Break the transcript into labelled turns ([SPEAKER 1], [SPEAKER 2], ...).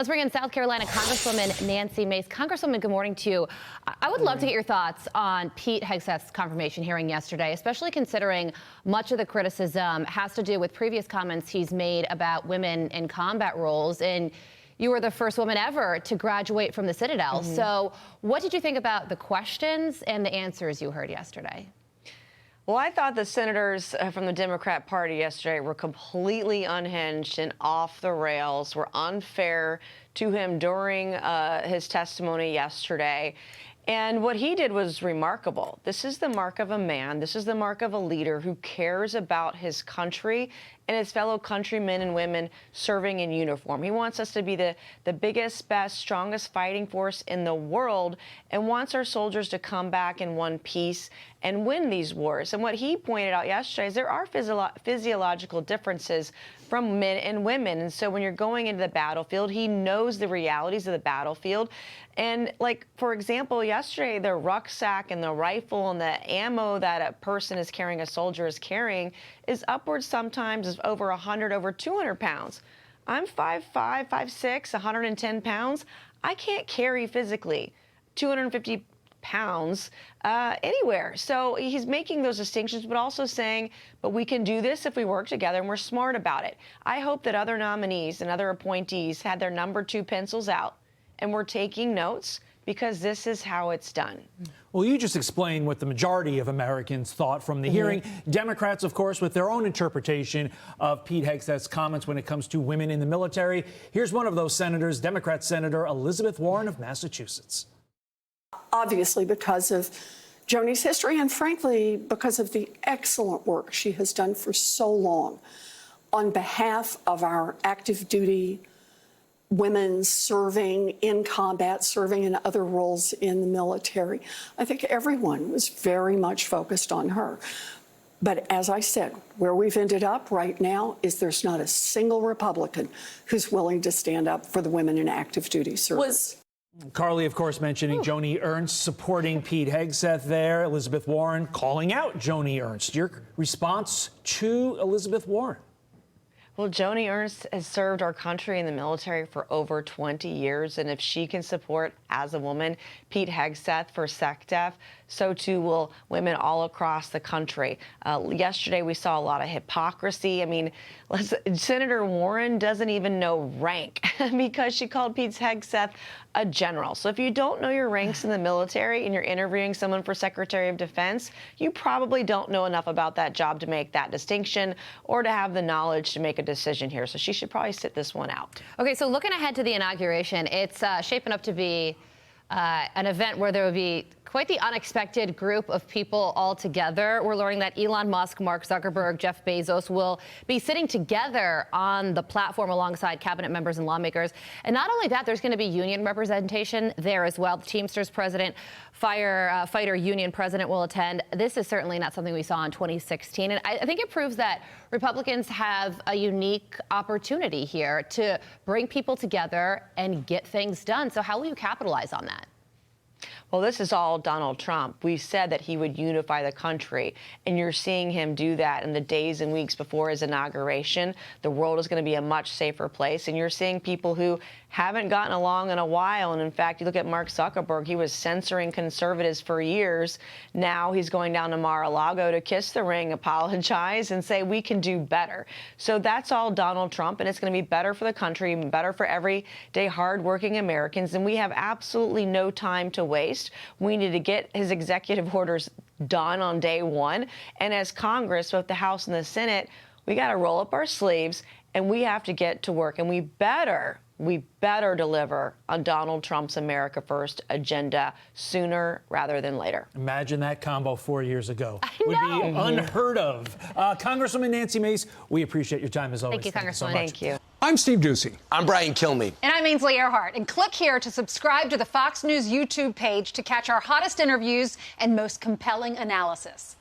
[SPEAKER 1] Let's bring in South Carolina Congresswoman Nancy Mace. Congresswoman, good morning to you. I would love to get your thoughts on Pete Hegseth's confirmation hearing yesterday, especially considering much of the criticism has to do with previous comments he's made about women in combat roles. And you were the first woman ever to graduate from the Citadel. So what did you think about the questions and the answers you heard yesterday?
[SPEAKER 2] Well, I thought the senators from the Democrat Party yesterday were completely unhinged and off the rails, were unfair to him during his testimony yesterday. And what he did was remarkable. This is the mark of a man. This is the mark of a leader who cares about his country and his fellow countrymen and women serving in uniform. He wants us to be the biggest, best, strongest fighting force in the world and wants our soldiers to come back in one piece and win these wars. And what he pointed out yesterday is there are physiological differences from men and women. And so when you're going into the battlefield, he knows the realities of the battlefield. And like, for example, yesterday, the rucksack and the rifle and the ammo that a person is carrying, a soldier is carrying, is upwards sometimes of over 100, over 200 pounds. I'm 5'5", 5'6", 110 pounds. I can't carry physically 250 pounds anywhere. So he's making those distinctions, but also saying, but we can do this if we work together and we're smart about it. I hope that other nominees and other appointees had their number 2 pencils out and we're taking notes, because this is how it's done.
[SPEAKER 3] Well, you just explained what the majority of Americans thought from the hearing. Democrats, of course, with their own interpretation of Pete Hegseth's comments when it comes to women in the military. Here's one of those senators, Democrat Senator Elizabeth Warren of Massachusetts.
[SPEAKER 4] Obviously, because of Joni's history and, frankly, because of the excellent work she has done for so long on behalf of our active duty women serving in combat, serving in other roles in the military. I think everyone was very much focused on her. But as I said, where we've ended up right now is there's not a single Republican who's willing to stand up for the women in active duty service.
[SPEAKER 3] Carly, of course, mentioning Joni Ernst supporting Pete Hegseth there. Elizabeth Warren calling out Joni Ernst. Your response to Elizabeth Warren?
[SPEAKER 2] Well, Joni Ernst has served our country in the military for over 20 years, and if she can support, as a woman, Pete Hegseth for SecDef, so too will women all across the country. Yesterday, we saw a lot of hypocrisy. I mean, Senator Warren doesn't even know rank because she called Pete Hegseth a general. So if you don't know your ranks in the military and you're interviewing someone for Secretary of Defense, you probably don't know enough about that job to make that distinction or to have the knowledge to make a decision here. So she should probably sit this one out.
[SPEAKER 1] Okay, so looking ahead to the inauguration, it's shaping up to be an event where there will be quite the unexpected group of people all together. We're learning that Elon Musk, Mark Zuckerberg, Jeff Bezos will be sitting together on the platform alongside cabinet members and lawmakers. And not only that, there's going to be union representation there as well. The Teamsters president, fighter union president will attend. This is certainly not something we saw in 2016. And I think it proves that Republicans have a unique opportunity here to bring people together and get things done. So how will you capitalize on that?
[SPEAKER 2] Well, this is all Donald Trump. We said that he would unify the country, and you're seeing him do that in the days and weeks before his inauguration. The world is going to be a much safer place, and you're seeing people who haven't gotten along in a while. And in fact, you look at Mark Zuckerberg, he was censoring conservatives for years. Now he's going down to Mar-a-Lago to kiss the ring, apologize, and say we can do better. So that's all Donald Trump, and it's going to be better for the country, better for everyday hardworking Americans, and we have absolutely no time to waste. We need to get his executive orders done on day one. And as Congress, both the House and the Senate, we got to roll up our sleeves and we have to get to work. And we better deliver on Donald Trump's America First agenda sooner rather than later.
[SPEAKER 3] Imagine that combo 4 years ago. Would be unheard of. Congresswoman Nancy Mace, we appreciate your time as always.
[SPEAKER 1] Thank you, Congresswoman.
[SPEAKER 3] So much.
[SPEAKER 2] Thank you.
[SPEAKER 5] I'm Steve Doocy.
[SPEAKER 6] I'm Brian Kilmeade.
[SPEAKER 7] And I'm Ainsley Earhart. And click here to subscribe to the Fox News YouTube page to catch our hottest interviews and most compelling analysis.